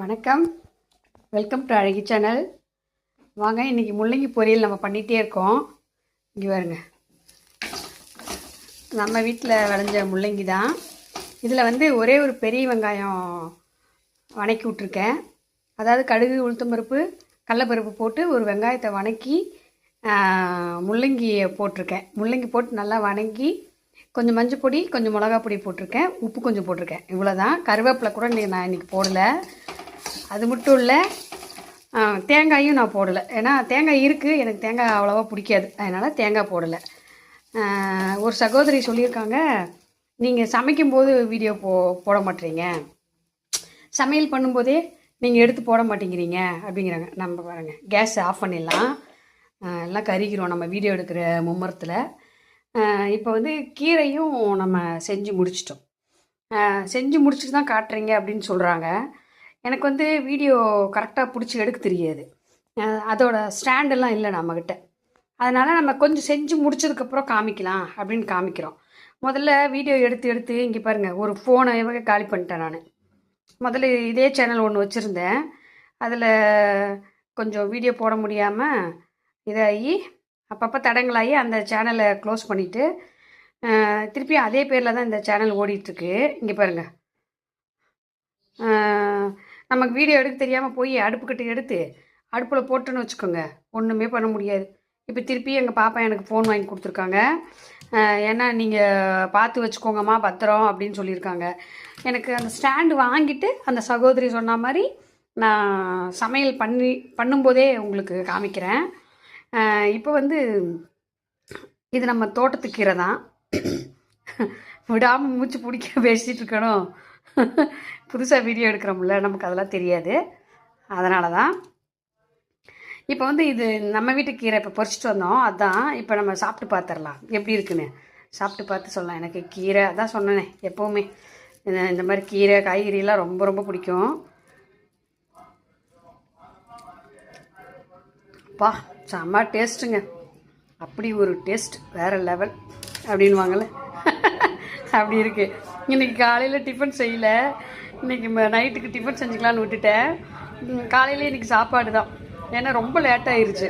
வணக்கம், welcome to அழகி channel. வாங்க, இன்றைக்கி முள்ளங்கி பொரியல் நம்ம பண்ணிகிட்டே இருக்கோம். இங்கே பாருங்க, நம்ம வீட்டில் விளைஞ்ச முள்ளங்கி தான். இதில் ஒரே ஒரு பெரிய வெங்காயம் வணக்கி விட்ருக்கேன். அதாவது கடுகு, உளுத்தம்பருப்பு, கடலைப்பருப்பு போட்டு ஒரு வெங்காயத்தை வணக்கி முள்ளங்கியை போட்டிருக்கேன். முள்ளங்கி போட்டு நல்லா வணங்கி கொஞ்சம் மஞ்சள் பொடி, கொஞ்சம் மிளகா பொடி போட்டிருக்கேன், உப்பு கொஞ்சம் போட்டிருக்கேன். இவ்வளோ தான். கருவேப்பிலை கூட நான் இன்றைக்கி போடலை. அது மட்டும் இல்லை, தேங்காயும் நான் போடலை. ஏன்னா தேங்காய் இருக்குது, எனக்கு தேங்காய் அவ்வளோவா பிடிக்காது, அதனால் தேங்காய் போடலை. ஒரு சகோதரி சொல்லியிருக்காங்க, நீங்கள் சமைக்கும்போது வீடியோ போட மாட்டீங்க, சமையல் பண்ணும்போதே நீங்கள் எடுத்து போட மாட்டேங்கிறீங்க அப்படிங்கிறாங்க. நம்ம பாருங்கள், கேஸ் ஆஃப் பண்ணிடலாம், எல்லாம் கறிக்கிறோம் நம்ம வீடியோ எடுக்கிற மும்மரத்தில். இப்போ கீரையும் நம்ம செஞ்சு முடிச்சிட்டோம். செஞ்சு முடிச்சுட்டு தான் காட்டுறீங்க அப்படின்னு சொல்கிறாங்க. எனக்கு வீடியோ கரெக்டாக பிடிச்சி எடுக்க தெரியாது, அதோட ஸ்டாண்டெல்லாம் இல்லை நம்மக்கிட்ட. அதனால் நம்ம கொஞ்சம் செஞ்சு முடிச்சதுக்கப்புறம் காமிக்கலாம் அப்படின்னு காமிக்கிறோம். முதல்ல வீடியோ எடுத்து இங்கே பாருங்கள், ஒரு ஃபோனை காலி பண்ணிட்டேன் நான். முதல்ல இதே சேனல் ஒன்று வச்சுருந்தேன், அதில் கொஞ்சம் வீடியோ போட முடியாமல் இதாகி அப்பப்போ தடங்களாகி அந்த சேனலை க்ளோஸ் பண்ணிவிட்டு திருப்பி அதே பேரில் தான் இந்த சேனல் ஓடிட்டுருக்கு. இங்கே பாருங்கள், நமக்கு வீடியோ எடுக்க தெரியாமல் போய் அடுப்புக்கிட்ட எடுத்து அடுப்பில் போட்டுன்னு வச்சுக்கோங்க, ஒன்றுமே பண்ண முடியாது. இப்போ திருப்பி எங்கள் பாப்பா எனக்கு ஃபோன் வாங்கி கொடுத்துருக்காங்க. ஏன்னா நீங்கள் பார்த்து வச்சுக்கோங்கம்மா, பத்திரம் அப்படின்னு சொல்லியிருக்காங்க. எனக்கு அந்த ஸ்டாண்டு வாங்கிட்டு அந்த சகோதரி சொன்ன மாதிரி நான் சமையல் பண்ணும்போதே உங்களுக்கு காமிக்கிறேன். இப்போ இது நம்ம தோட்டத்து கீரை தான். விடாமல் மூச்சு பிடிக்க பேசிகிட்டு இருக்கணும். புதுசாக வீடியோ எடுக்கிறோம்ல, நமக்கு அதெல்லாம் தெரியாது, அதனால தான். இப்போ இது நம்ம வீட்டு கீரை இப்போ பறிச்சிட்டு வந்தோம், அதுதான் இப்போ நம்ம சாப்பிட்டு பார்த்துடலாம் எப்படி இருக்குன்னு. சாப்பிட்டு பார்த்து சொல்லலாம். எனக்கு கீரை அதான் சொன்னேனே, எப்போவுமே இந்த மாதிரி கீரை காய்கறியெல்லாம் ரொம்ப ரொம்ப பிடிக்கும். பா, செம்ம டேஸ்ட்டுங்க, அப்படி ஒரு டேஸ்ட், வேறு லெவல் அப்படின்வாங்கள்ல, அப்படி இருக்குது. இன்றைக்கி காலையில் டிஃபன் செய்யலை, இன்றைக்கி நைட்டுக்கு டிஃபன் செஞ்சுக்கலான்னு விட்டுட்டேன். காலையில் இன்றைக்கி சாப்பாடு தான், ஏன்னா ரொம்ப லேட்டாகிருச்சு.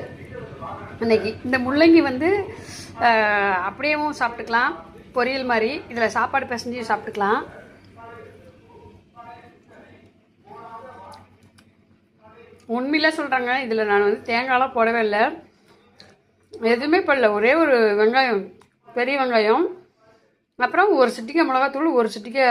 இன்றைக்கி இந்த முள்ளங்கி அப்படியேவும் சாப்பிட்டுக்கலாம், பொரியல் மாதிரி. இதில் சாப்பாடு பிசைஞ்சு சாப்பிட்டுக்கலாம். உண்மையில சொல்கிறாங்க, இதில் நான் தேங்காயெலாம் போடவே இல்லை, எதுவுமே போடல. ஒரே ஒரு வெங்காயம், பெரிய வெங்காயம், அப்புறம் ஒரு சிட்டிக்கை மிளகாத்தூள், ஒரு சிட்டிக்கை